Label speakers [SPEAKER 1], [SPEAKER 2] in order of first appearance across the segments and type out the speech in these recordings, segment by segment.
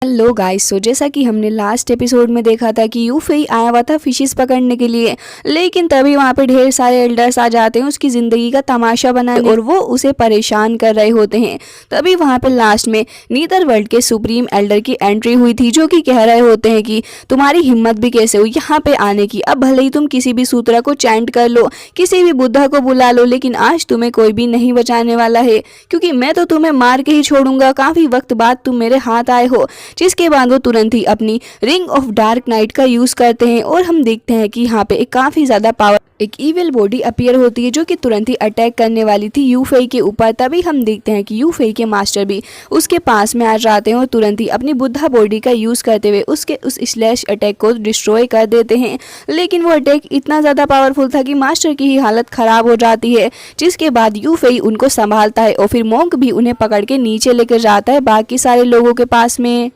[SPEAKER 1] Hello guys, सो जैसा कि हमने लास्ट एपिसोड में देखा था कि यूफेई आया हुआ था फिशेस पकड़ने के लिए। लेकिन तभी वहाँ पे ढेर सारे एल्डर्स आ जाते हैं उसकी ज़िंदगी का तमाशा बनाने और वो उसे परेशान कर रहे होते हैं। तभी वहाँ पे लास्ट में नीदर वर्ल्ड के सुप्रीम एल्डर की एंट्री हुई थी, जो कि कह रहे होते हैं कि तुम्हारी हिम्मत भी कैसे हुई यहाँ पे आने की। अब भले ही तुम किसी भी सूत्रा को चैंट कर लो, किसी भी बुद्धा को बुला लो, लेकिन आज तुम्हें कोई भी नहीं बचाने वाला है, क्योंकि मैं तो तुम्हें मार के ही छोड़ूंगा। काफ़ी वक्त बाद तुम मेरे हाथ आए हो। जिसके बाद वो तुरंत ही अपनी रिंग ऑफ डार्क नाइट का यूज करते हैं और हम देखते हैं कि यहाँ पे एक काफी ज्यादा पावर एक इविल बॉडी अपीयर होती है, जो कि तुरंत ही अटैक करने वाली थी यूफेई के ऊपर। तभी हम देखते हैं कि यूफेई के मास्टर भी उसके पास में आ जाते हैं और तुरंत ही अपनी बुद्धा बॉडी का यूज करते हुए उसके उस स्लैश अटैक को डिस्ट्रॉय कर देते हैं। लेकिन वो अटैक इतना ज्यादा पावरफुल था कि मास्टर की ही हालत खराब हो जाती है। जिसके बाद यूफेई उनको संभालता है और फिर मोंक भी उन्हें पकड़ के नीचे लेकर जाता है बाकी सारे लोगों के पास में।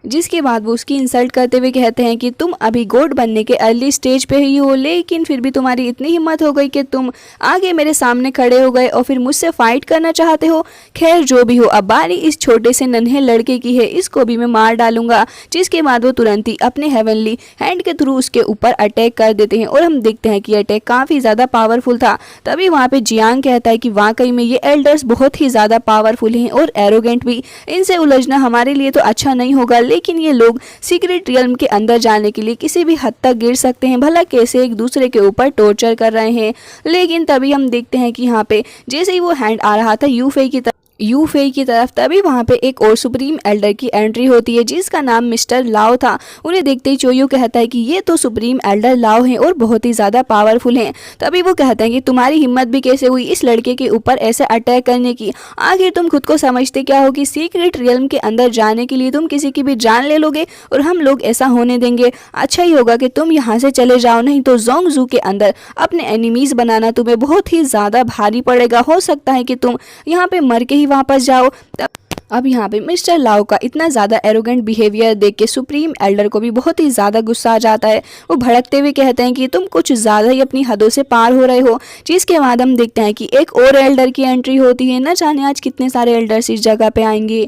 [SPEAKER 1] जिसके बाद वो उसकी इंसल्ट करते हुए कहते हैं कि तुम अभी गॉड बनने के अर्ली स्टेज पे ही हो, लेकिन फिर भी तुम्हारी इतनी हिम्मत हो गई कि तुम आगे मेरे सामने खड़े हो गए और फिर मुझसे फाइट करना चाहते हो। खैर जो भी हो, अब बारी इस छोटे से नन्हे लड़के की है, इसको भी मैं मार डालूंगा। जिसके बाद वो तुरंत ही अपने हेवनली हैंड के थ्रू उसके ऊपर अटैक कर देते हैं और हम देखते हैं कि अटैक काफ़ी ज़्यादा पावरफुल था। तभी वहाँ पे जियांग कहता है कि वाकई में ये एल्डर्स बहुत ही ज़्यादा पावरफुल हैं और एरोगेंट भी, इनसे उलझना हमारे लिए तो अच्छा नहीं होगा। लेकिन ये लोग सीक्रेट रियल्म के अंदर जाने के लिए किसी भी हद तक गिर सकते हैं, भला कैसे एक दूसरे के ऊपर टॉर्चर कर रहे हैं। लेकिन तभी हम देखते हैं कि यहाँ पे जैसे ही वो हैंड आ रहा था यूफेई की तरफ, तभी वहाँ पे एक और सुप्रीम एल्डर की एंट्री होती है, जिसका नाम मिस्टर लाओ था। उन्हें देखते ही चोयू कहता है कि ये तो सुप्रीम एल्डर लाओ हैं और बहुत ही ज़्यादा पावरफुल हैं। तभी वो कहते हैं कि तुम्हारी हिम्मत भी कैसे हुई इस लड़के के ऊपर ऐसे अटैक करने की। आखिर तुम खुद को समझते क्या हो कि सीक्रेट रियल्म के अंदर जाने के लिए तुम किसी की भी जान ले लोगे और हम लोग ऐसा होने देंगे? अच्छा ही होगा कि तुम यहाँ से चले जाओ, नहीं तो जोंगजू के अंदर अपने एनिमीज बनाना तुम्हें बहुत ही ज़्यादा भारी पड़ेगा। हो सकता है कि तुम यहाँ पे मर के ही वापस जाओ। अब यहाँ पे मिस्टर लाओ का इतना ज़्यादा एरोगेंट बिहेवियर देख के सुप्रीम एल्डर को भी बहुत ही ज़्यादा गुस्सा आ जाता है। वो भड़कते हुए कहते हैं कि तुम कुछ ज़्यादा ही अपनी हदों से पार हो रहे हो। जिसके बाद हम देखते हैं कि एक और एल्डर की एंट्री होती है। न जाने आज कितने सारे एल्डर्स इस जगह पे आएंगे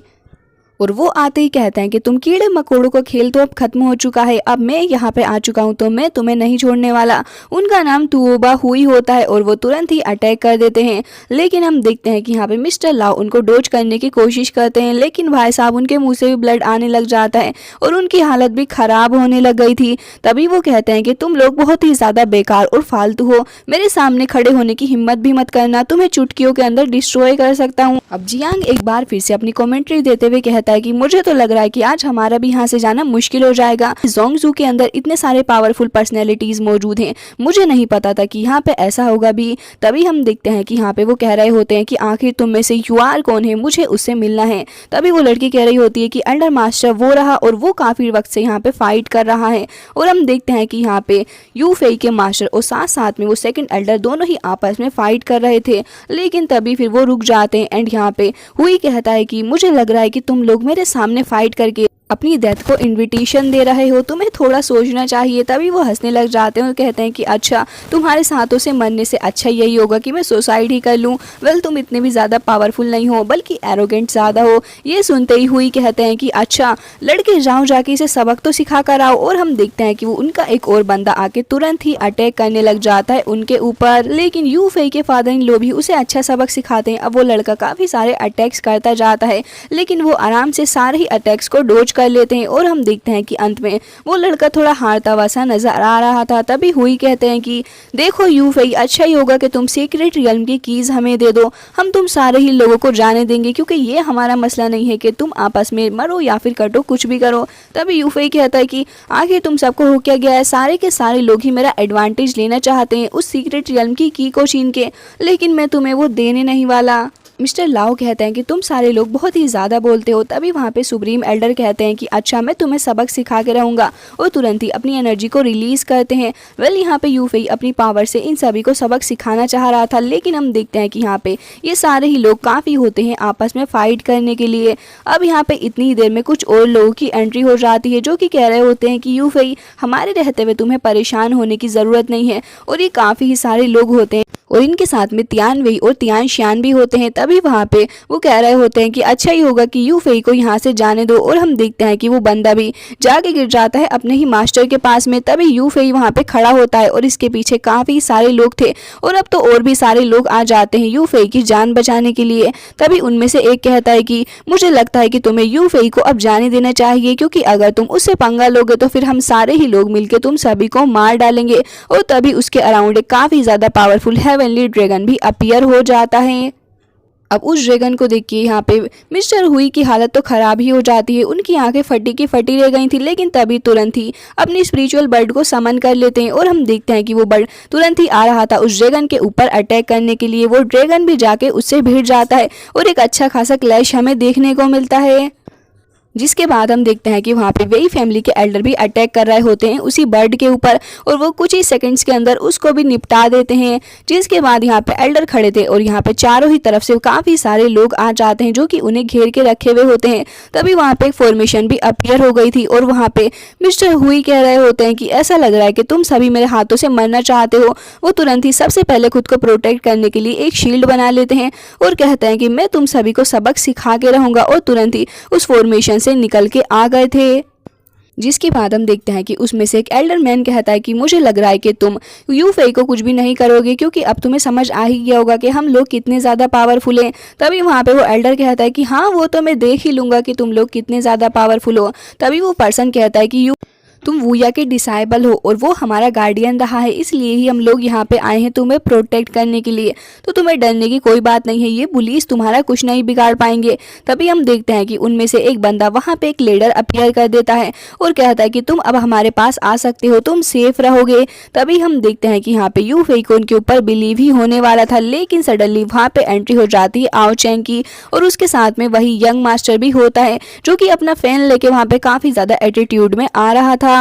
[SPEAKER 1] और वो आते ही कहते हैं कि तुम कीड़े मकोड़ों का खेल तो अब खत्म हो चुका है, अब मैं यहाँ पे आ चुका हूँ तो मैं तुम्हें नहीं छोड़ने वाला। उनका नाम तुओबा हुई होता है और वो तुरंत ही अटैक कर देते हैं। लेकिन हम देखते हैं कि यहाँ पे मिस्टर लाओ उनको डोज करने की कोशिश करते हैं, लेकिन भाई साहब उनके मुंह से भी ब्लड आने लग जाता है और उनकी हालत भी खराब होने लग गई थी। तभी वो कहते हैं कि तुम लोग बहुत ही ज़्यादा बेकार और फालतू हो, मेरे सामने खड़े होने की हिम्मत भी मत करना, तुम्हें चुटकियों के अंदर डिस्ट्रॉय कर सकता हूँ। अब जियांग एक बार फिर से अपनी कॉमेंट्री देते हुए कहता है कि मुझे तो लग रहा है कि आज हमारा भी यहाँ से जाना मुश्किल हो जाएगा। जोंगजू के अंदर इतने सारे पावरफुल पर्सनैलिटीज मौजूद हैं, मुझे नहीं पता था कि यहाँ पे ऐसा होगा भी। तभी हम देखते हैं कि यहाँ पे वो कह रहे होते हैं कि आखिर तुम में से यूआर कौन है, मुझे उससे मिलना है। तभी वो लड़की कह रही होती है कि एल्डर मास्टर वो रहा और वो काफी वक्त से यहाँ पे फाइट कर रहा है। और हम देखते हैं कि यहाँ पे यूफेई के मास्टर और साथ साथ में वो सेकंड एल्डर दोनों ही आपस में फाइट कर रहे थे। लेकिन तभी फिर वो रुक जाते हैं एंड यहाँ पे हुई कहता है कि मुझे लग रहा है कि तुम लोग मेरे सामने फाइट करके अपनी डेथ को इनविटेशन दे रहे हो, तुम्हें थोड़ा सोचना चाहिए। तभी वो हंसने लग जाते हैं और कहते हैं कि अच्छा, तुम्हारे साथों से मरने से अच्छा यही होगा कि मैं सुसाइड ही कर लूँ। वेल, तुम इतने भी ज़्यादा पावरफुल नहीं हो, बल्कि एरोगेंट ज़्यादा हो। ये सुनते ही हुई कहते हैं कि अच्छा लड़के जाओ जाके इसे सबक तो सिखा कर आओ। और हम देखते हैं कि वो उनका एक और बंदा आके तुरंत ही अटैक करने लग जाता है उनके ऊपर। लेकिन यूफेई के फादर इन लो भी उसे अच्छा सबक सिखाते हैं। अब वो लड़का काफ़ी सारे अटैक्स करता जाता है, लेकिन वो आराम से सारे ही अटैक्स को डोज कर लेते हैं। और हम देखते हैं कि अंत में वो लड़का थोड़ा हारता हुआ सा नजर आ रहा था। तभी हुई कहते हैं कि देखो यूफेई, अच्छा ही होगा कि तुम सीक्रेट रियल्म की कीज हमें दे दो, हम तुम सारे ही लोगों को जाने देंगे, क्योंकि ये हमारा मसला नहीं है कि तुम आपस में मरो या फिर कटो, कुछ भी करो। तभी यूफेई कहता है कि आखिर तुम सबको हो क्या गया है, सारे के सारे लोग ही मेरा एडवांटेज लेना चाहते हैं उस सीक्रेट रियल्म की को छीन के, लेकिन मैं तुम्हें वो देने नहीं वाला। मिस्टर लाओ कहते हैं कि तुम सारे लोग बहुत ही ज़्यादा बोलते हो। तभी वहाँ पे सुप्रीम एल्डर कहते हैं कि अच्छा, मैं तुम्हें सबक सिखा के रहूँगा, और तुरंत ही अपनी एनर्जी को रिलीज़ करते हैं। वेल, यहाँ पे यूफेई अपनी पावर से इन सभी को सबक सिखाना चाह रहा था, लेकिन हम देखते हैं कि यहाँ पे ये सारे ही लोग काफ़ी होते हैं आपस में फाइट करने के लिए। अब यहाँ पे इतनी देर में कुछ और लोगों की एंट्री हो जाती है, जो कि कह रहे होते हैं कि यूफेई, हमारे रहते हुए तुम्हें परेशान होने की ज़रूरत नहीं है। और ये काफ़ी ही सारे लोग होते हैं और इनके साथ में तियान वेई और तियान शियान भी होते हैं। तभी तभी वहाँ पे वो कह रहे होते हैं कि अच्छा ही होगा कि यू फेई को यहाँ से जाने दो। और हम देखते हैं कि वो बंदा भी जाके गिर जाता है अपने ही मास्टर के पास में। तभी यू फेई वहाँ पे खड़ा होता है और इसके पीछे काफी सारे लोग थे और अब तो और भी सारे लोग आ जाते हैं यू फेई की जान बचाने के लिए। तभी उनमें से एक कहता है कि मुझे लगता है कि तुम्हें यू फेई को अब जाने देना चाहिए, क्योंकि अगर तुम उससे पंगा लोगे तो फिर हम सारे ही लोग मिलकर तुम सभी को मार डालेंगे। और तभी उसके अराउंड एक काफी ज्यादा पावरफुल हेवनली ड्रैगन भी अपीयर हो जाता है। अब उस ड्रैगन को देख के यहाँ पे मिस्टर हुई की हालत तो खराब ही हो जाती है। उनकी आंखें फटी की फटी रह गई थी, लेकिन तभी तुरंत ही अपनी स्पिरिचुअल बर्ड को समन कर लेते हैं और हम देखते हैं कि वो बर्ड तुरंत ही आ रहा था उस ड्रैगन के ऊपर अटैक करने के लिए। वो ड्रैगन भी जाके उससे भिड़ जाता है और एक अच्छा खासा क्लैश हमें देखने को मिलता है। जिसके बाद हम देखते हैं कि वहाँ पे वही फैमिली के एल्डर भी अटैक कर रहे होते हैं उसी बर्ड के ऊपर और वो कुछ ही सेकंड्स के अंदर उसको भी निपटा देते हैं। जिसके बाद यहाँ पे एल्डर खड़े थे और यहाँ पे चारों ही तरफ से काफ़ी सारे लोग आ जाते हैं जो कि उन्हें घेर के रखे हुए होते हैं। तभी वहाँ पे एक फॉर्मेशन भी अपीयर हो गई थी और वहाँ पे मिस्टर हुई कह रहे होते हैं कि ऐसा लग रहा है कि तुम सभी मेरे हाथों से मरना चाहते हो। वो तुरंत ही सबसे पहले खुद को प्रोटेक्ट करने के लिए एक शील्ड बना लेते हैं और कहते हैं कि मैं तुम सभी को सबक सिखा के रहूँगा, और तुरंत ही उस फॉर्मेशन से निकल के आ गए थे। जिसके बाद हम देखते हैं कि उसमें से एक एल्डर मैन कहता है कि मुझे लग रहा है कि तुम यू फेई को कुछ भी नहीं करोगे, क्योंकि अब तुम्हें समझ आ ही गया होगा कि हम लोग कितने ज़्यादा पावरफुल हैं। तभी वहाँ पे वो एल्डर कहता है कि हाँ वो तो मैं देख ही लूँगा कि तुम लोग कितने ज़्यादा पावरफुल हो। तभी वो पर्सन कहता है कि तुम वूया के डिसाइबल हो और वो हमारा गार्डियन रहा है, इसलिए ही हम लोग यहाँ पे आए हैं तुम्हें प्रोटेक्ट करने के लिए, तो तुम्हें डरने की कोई बात नहीं है, ये पुलिस तुम्हारा कुछ नहीं बिगाड़ पाएंगे। तभी हम देखते हैं कि उनमें से एक बंदा वहाँ पे एक लीडर अपीयर कर देता है और कहता है कि तुम अब हमारे पास आ सकते हो, तुम सेफ रहोगे। तभी हम देखते हैं कि यहाँ पे यू फेई को उनके ऊपर बिलीव ही होने वाला था, लेकिन सडनली वहाँ पे एंट्री हो जाती है आओ चैंग की और उसके साथ में वही यंग मास्टर भी होता है जो कि अपना फैन लेके वहाँ पे काफ़ी ज़्यादा एटीट्यूड में आ रहा था।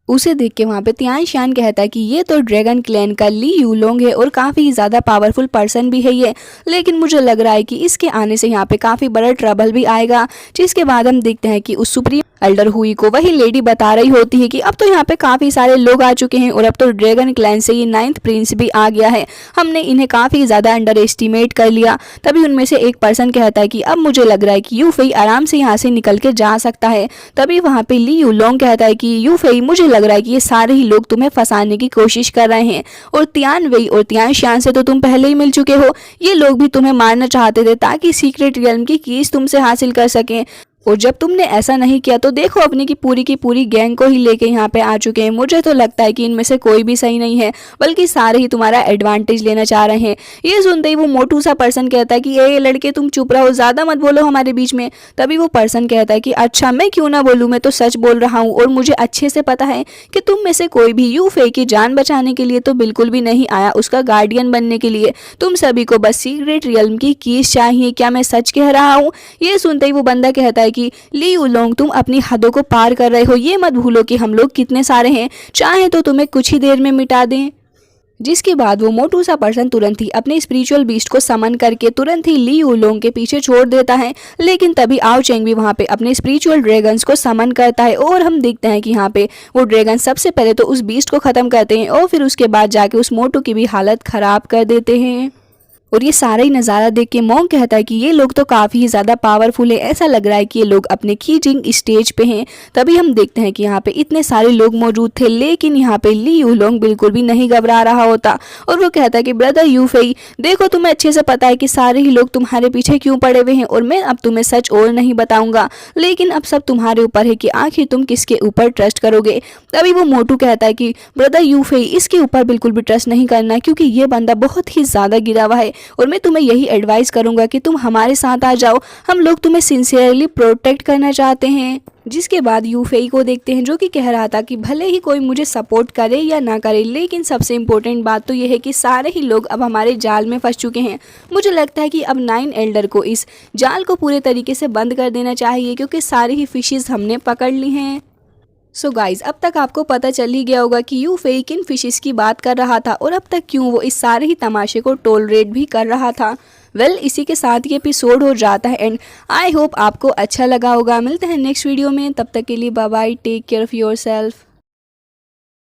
[SPEAKER 1] उसे देख के वहाँ पे तियान शान कहता है कि ये तो ड्रैगन क्लैन का ली यूलोंग है और काफ़ी ज़्यादा पावरफुल पर्सन भी है ये, लेकिन मुझे लग रहा है कि इसके आने से यहाँ पे काफ़ी बड़ा ट्रबल भी आएगा। जिसके बाद हम देखते हैं कि उस सुप्रीम एल्डर हुई को वही लेडी बता रही होती है कि अब तो यहाँ पे काफ़ी सारे लोग आ चुके हैं और अब तो ड्रैगन क्लैन से ये 9th प्रिंस भी आ गया है, हमने इन्हें काफ़ी ज़्यादा अंडर एस्टिमेट कर लिया। तभी उनमें से एक पर्सन कहता है कि अब मुझे लग रहा है कि यू फेई आराम से यहाँ से निकल के जा सकता है। तभी वहाँ पे ली यूलोंग कहता है कि यू फेई मुझे लग रहा है कि ये सारे ही लोग तुम्हें फंसाने की कोशिश कर रहे हैं, और तियान वेई और तियान शान से तो तुम पहले ही मिल चुके हो, ये लोग भी तुम्हें मारना चाहते थे ताकि सीक्रेट रियल्म की कीज तुमसे हासिल कर सकें, और जब तुमने ऐसा नहीं किया तो देखो अपनी की पूरी गैंग को ही लेके यहाँ पे आ चुके हैं। मुझे तो लगता है कि इनमें से कोई भी सही नहीं है, बल्कि सारे ही तुम्हारा एडवांटेज लेना चाह रहे हैं। ये सुनते ही वो मोटू सा पर्सन कहता है कि ये लड़के तुम चुप रहो, ज़्यादा मत बोलो हमारे बीच में। तभी वो पर्सन कहता है कि अच्छा मैं क्यों ना बोलूँ, मैं तो सच बोल रहा हूँ और मुझे अच्छे से पता है कि तुम में से कोई भी यू फेई की जान बचाने के लिए तो बिल्कुल भी नहीं आया, उसका गार्डियन बनने के लिए। तुम सभी को बस सीक्रेट रियल्म की कीज चाहिए, क्या मैं सच कह रहा हूँ? ये सुनते ही वो बंदा कहता है कि ली यूलोंग तुम अपनी हदों को पार कर रहे हो, ये मत भूलो कि हम लोग कितने सारे हैं, चाहे तो तुम्हें कुछ ही देर में मिटा दें। जिसके बाद वो मोटू सा पर्सन तुरंत ही अपने स्पिरिचुअल बीस्ट को समन करके तुरंत ही ली यूलोंग के पीछे छोड़ देता है, लेकिन तभी आओ चेंग भी वहाँ पे अपने स्पिरिचुअल ड्रैगन्स को समन करता है और हम देखते हैं कि यहाँ पे वो ड्रैगन सबसे पहले तो उस बीस्ट को खत्म करते हैं और फिर उसके बाद जाके उस मोटू की भी हालत खराब कर देते हैं। और ये सारा ही नज़ारा देख के मोंग कहता है कि ये लोग तो काफ़ी ही ज़्यादा पावरफुल है, ऐसा लग रहा है कि ये लोग अपने कीजिंग स्टेज पे हैं। तभी हम देखते हैं कि यहाँ पे इतने सारे लोग मौजूद थे, लेकिन यहाँ पे ली यूलोंग बिल्कुल भी नहीं घबरा रहा होता और वो कहता है कि ब्रदर यू फेई देखो, तुम्हें अच्छे से पता है कि सारे ही लोग तुम्हारे पीछे क्यों पड़े हुए हैं और मैं अब तुम्हें सच और नहीं बताऊंगा, लेकिन अब सब तुम्हारे ऊपर है कि आखिर तुम किसके ऊपर ट्रस्ट करोगे। तभी वो मोटू कहता है कि ब्रदर यू फेई इसके ऊपर बिल्कुल भी ट्रस्ट नहीं करना, क्योंकि ये बंदा बहुत ही ज़्यादा गिरा हुआ है और मैं तुम्हें यही एडवाइस करूंगा कि तुम हमारे साथ आ जाओ, हम लोग तुम्हें सिंसियरली प्रोटेक्ट करना चाहते हैं। जिसके बाद यू फेई को देखते हैं जो कि कह रहा था कि भले ही कोई मुझे सपोर्ट करे या ना करे, लेकिन सबसे इम्पोर्टेंट बात तो यह है कि सारे ही लोग अब हमारे जाल में फंस चुके हैं। मुझे लगता है कि अब 9 एल्डर को इस जाल को पूरे तरीके से बंद कर देना चाहिए, क्योंकि सारी ही फिशेस हमने पकड़ ली हैं। सो गाइज, अब तक आपको पता चल ही गया होगा कि यू फेई किन फिशेस की बात कर रहा था और अब तक क्यों वो इस सारे ही तमाशे को टॉलरेट भी कर रहा था। इसी के साथ ये एपिसोड हो जाता है एंड आई होप आपको अच्छा लगा होगा। मिलते हैं नेक्स्ट वीडियो में, तब तक के लिए bye bye, take care of yourself.